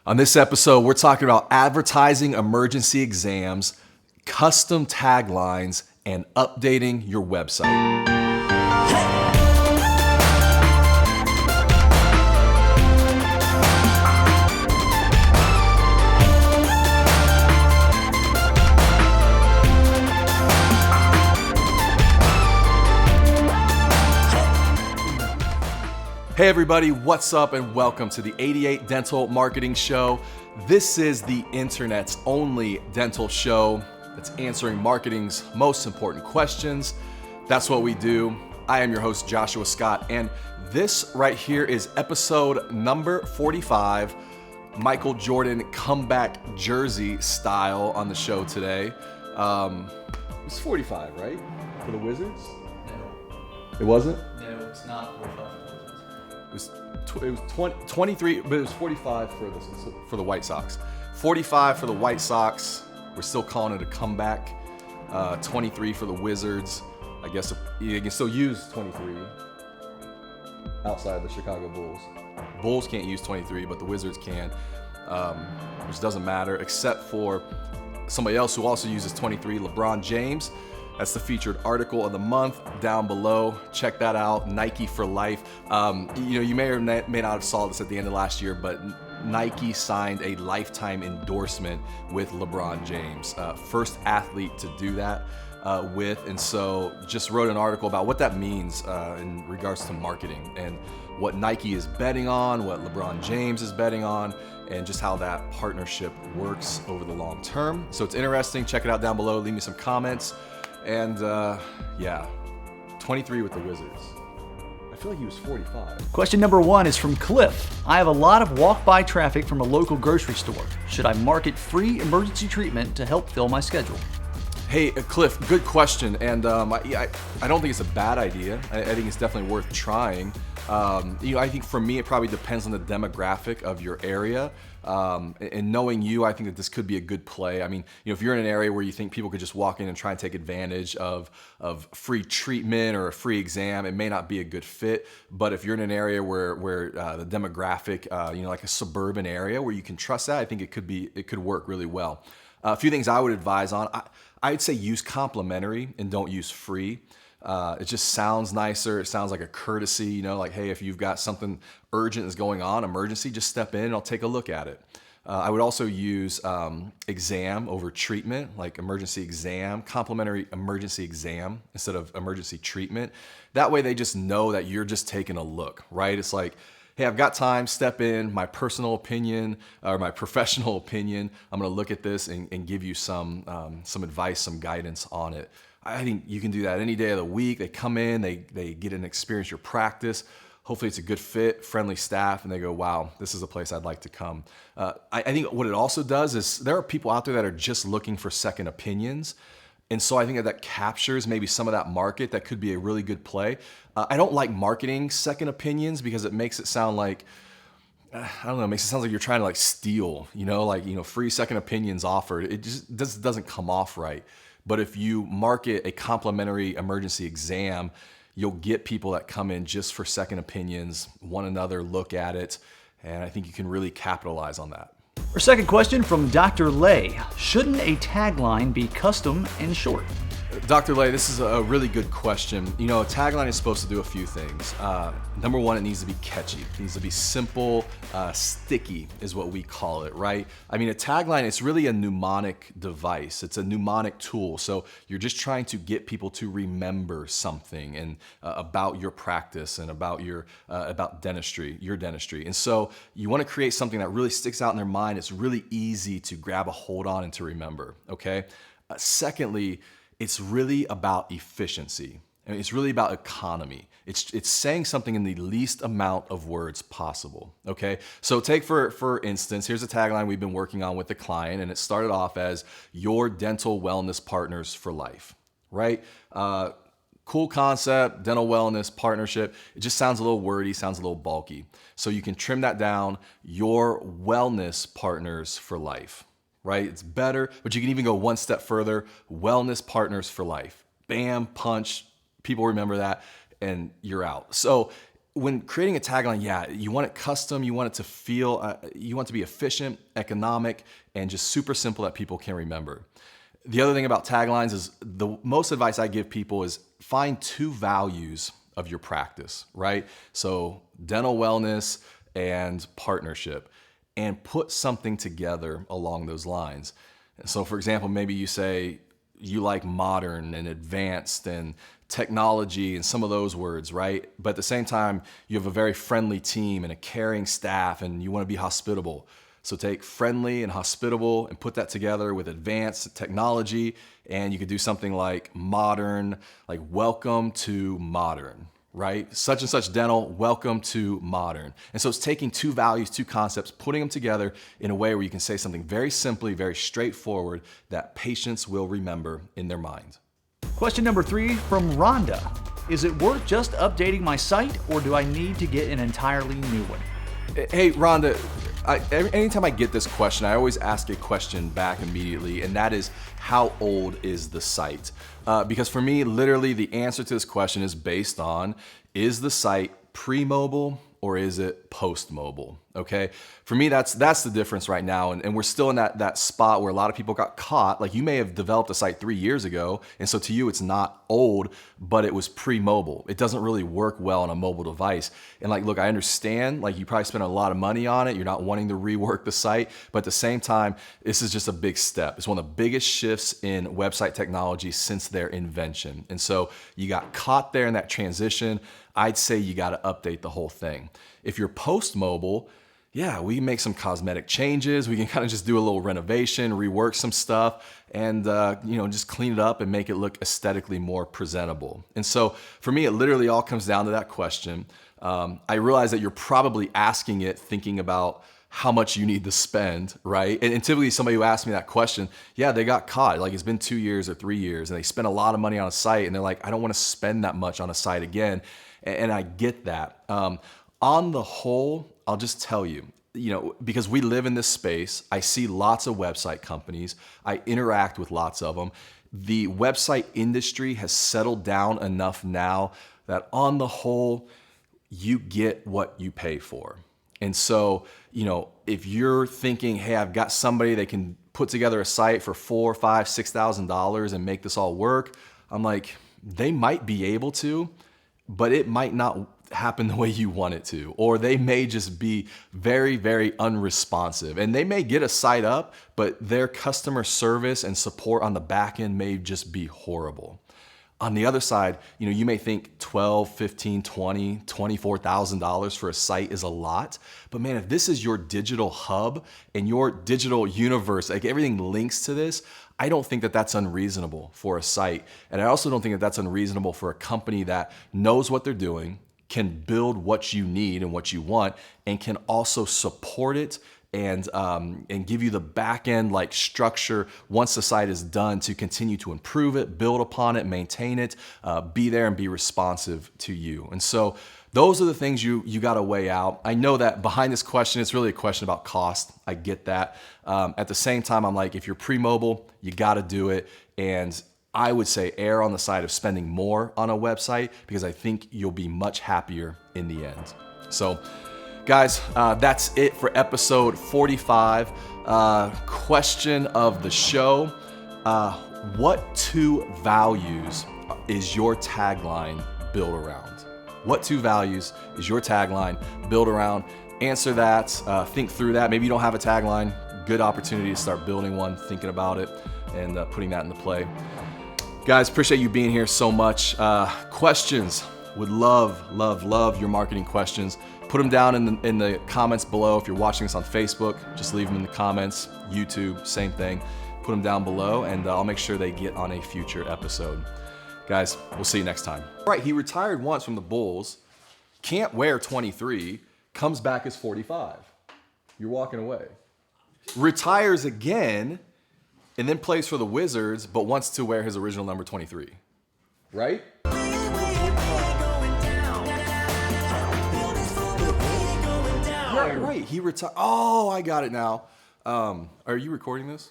On this episode, we're talking about advertising emergency exams, custom taglines, and updating your website. Hey everybody, what's up and welcome to the 88 Dental Marketing Show. This is the internet's only dental show that's answering marketing's most important questions. That's what we do. I am your host, Joshua Scott, and this right here is episode number 45, Michael Jordan comeback jersey style on the show today. It's 45, right? For the Wizards? No. It wasn't? No, it's not 45. It was 23, but it was 45 for the White Sox. 45 for the White Sox. We're still calling it a comeback. 23 for the Wizards. I guess you can still use 23 outside of the Chicago Bulls. Bulls can't use 23, but the Wizards can, which doesn't matter except for somebody else who also uses 23, LeBron James. That's the featured article of the month down below. Check that out, Nike for life. You may or may not have saw this at the end of last year, but Nike signed a lifetime endorsement with LeBron James. First athlete to do that and so just wrote an article about what that means in regards to marketing and what Nike is betting on, what LeBron James is betting on, and just how that partnership works over the long term. So it's interesting. Check it out down below. Leave me some comments. And 23 with the Wizards. I feel like he was 45. Question number 1 is from Cliff. I have a lot of walk-by traffic from a local grocery store. Should I market free emergency treatment to help fill my schedule? Hey, Cliff, good question. And I don't think it's a bad idea. I think it's definitely worth trying. I think for me, it probably depends on the demographic of your area. And knowing you, I think that this could be a good play. I mean, if you're in an area where you think people could just walk in and try and take advantage of free treatment or a free exam, it may not be a good fit. But if you're in an area where the demographic, like a suburban area where you can trust that, I think it could work really well. A few things I would advise on. I'd say use complimentary and don't use free. It just sounds nicer. It sounds like a courtesy, like, hey, if you've got something urgent that's going on, emergency, just step in and I'll take a look at it. I would also use exam over treatment, like emergency exam, complimentary emergency exam instead of emergency treatment. That way they just know that you're just taking a look, right? It's like, hey, I've got time, step in, my personal opinion or my professional opinion. I'm gonna look at this and give you some advice, some guidance on it. I think you can do that any day of the week. They come in, they get an experience your practice. Hopefully it's a good fit, friendly staff, and they go, wow, this is a place I'd like to come. I think what it also does is there are people out there that are just looking for second opinions. And so I think that captures maybe some of that market. That could be a really good play. I don't like marketing second opinions because it makes it sound like, it makes it sound like you're trying to steal, free second opinions offered. It just doesn't come off right. But if you market a complimentary emergency exam, you'll get people that come in just for second opinions, one another look at it, and I think you can really capitalize on that. Our second question from Dr. Lay. Shouldn't a tagline be custom and short? Dr. Lay, this is a really good question. A tagline is supposed to do a few things. Number one, it needs to be catchy. It needs to be simple, sticky is what we call it, right? I mean, a tagline is really a mnemonic device. It's a mnemonic tool. So you're just trying to get people to remember something and about your practice and about about dentistry, your dentistry. And so you want to create something that really sticks out in their mind. It's really easy to grab a hold on and to remember, okay? Secondly, it's really about efficiency. I mean, it's really about economy. It's saying something in the least amount of words possible, okay? So take for instance, here's a tagline we've been working on with the client, and it started off as your dental wellness partners for life, right? Cool concept, dental wellness partnership. It just sounds a little wordy, sounds a little bulky. So you can trim that down, your wellness partners for life. Right? It's better, but you can even go one step further. Wellness partners for life. Bam, punch. People remember that, and you're out. So when creating a tagline, yeah, you want it custom, you want it to feel, you want it to be efficient, economic, and just super simple that people can remember. The other thing about taglines is the most advice I give people is find 2 values of your practice, right? So dental wellness and partnership, and put something together along those lines. So for example, maybe you say you like modern and advanced and technology and some of those words, right? But at the same time, you have a very friendly team and a caring staff and you want to be hospitable. So take friendly and hospitable and put that together with advanced technology, and you could do something like modern, like welcome to modern, right? Such and such dental, welcome to modern. And so it's taking 2 values, 2 concepts, putting them together in a way where you can say something very simply, very straightforward that patients will remember in their mind. Question number 3 from Rhonda. Is it worth just updating my site, or do I need to get an entirely new one? Hey, Rhonda, anytime I get this question, I always ask a question back immediately, and that is, how old is the site? Because for me, literally the answer to this question is based on, is the site pre-mobile or is it post-mobile? Okay, for me, that's the difference right now, and we're still in that spot where a lot of people got caught. Like, you may have developed a site 3 years ago, and so to you it's not old, but it was pre-mobile. It doesn't really work well on a mobile device. And like, look, I understand, like, you probably spent a lot of money on it, you're not wanting to rework the site, but at the same time, this is just a big step. It's one of the biggest shifts in website technology since their invention. And so you got caught there in that transition. I'd say you got to update the whole thing. If you're post-mobile, yeah, we can make some cosmetic changes. We can kind of just do a little renovation, rework some stuff, and just clean it up and make it look aesthetically more presentable. And so for me, it literally all comes down to that question. I realize that you're probably asking it thinking about how much you need to spend, right? And typically somebody who asks me that question, yeah, they got caught. Like, it's been 2 years or 3 years and they spent a lot of money on a site and they're like, I don't want to spend that much on a site again. And I get that. On the whole, I'll just tell you, because we live in this space, I see lots of website companies. I interact with lots of them. The website industry has settled down enough now that on the whole, you get what you pay for. And so, if you're thinking, hey, I've got somebody that can put together a site for $4,000, $5,000, $6,000 and make this all work, I'm like, they might be able to, but it might not happen the way you want it to, or they may just be very, very unresponsive, and they may get a site up, but their customer service and support on the back end may just be horrible. On the other side, you may think $12,000, $15,000, $20,000, $24,000 for a site is a lot, but man, if this is your digital hub and your digital universe, like everything links to this, I don't think that that's unreasonable for a site. And I also don't think that that's unreasonable for a company that knows what they're doing, can build what you need and what you want, and can also support it and give you the back end like structure once the site is done to continue to improve it, build upon it, maintain it, be there and be responsive to you. And so those are the things you got to weigh out. I know that behind this question, it's really a question about cost. I get that. At the same time, I'm like, if you're pre-mobile, you got to do it. And I would say err on the side of spending more on a website, because I think you'll be much happier in the end. So guys, that's it for episode 45. Question of the show. What 2 values is your tagline built around? What 2 values is your tagline built around? Answer that, think through that. Maybe you don't have a tagline. Good opportunity to start building one, thinking about it, and putting that into play. Guys, appreciate you being here so much. Questions, would love your marketing questions. Put them down in the comments below. If you're watching this on Facebook, just leave them in the comments. YouTube, same thing. Put them down below, and I'll make sure they get on a future episode. Guys, we'll see you next time. All right, he retired once from the Bulls, can't wear 23, comes back as 45. You're walking away. Retires again, and then plays for the Wizards, but wants to wear his original number 23. Right? Right. He retired. Oh, I got it now. Are you recording this?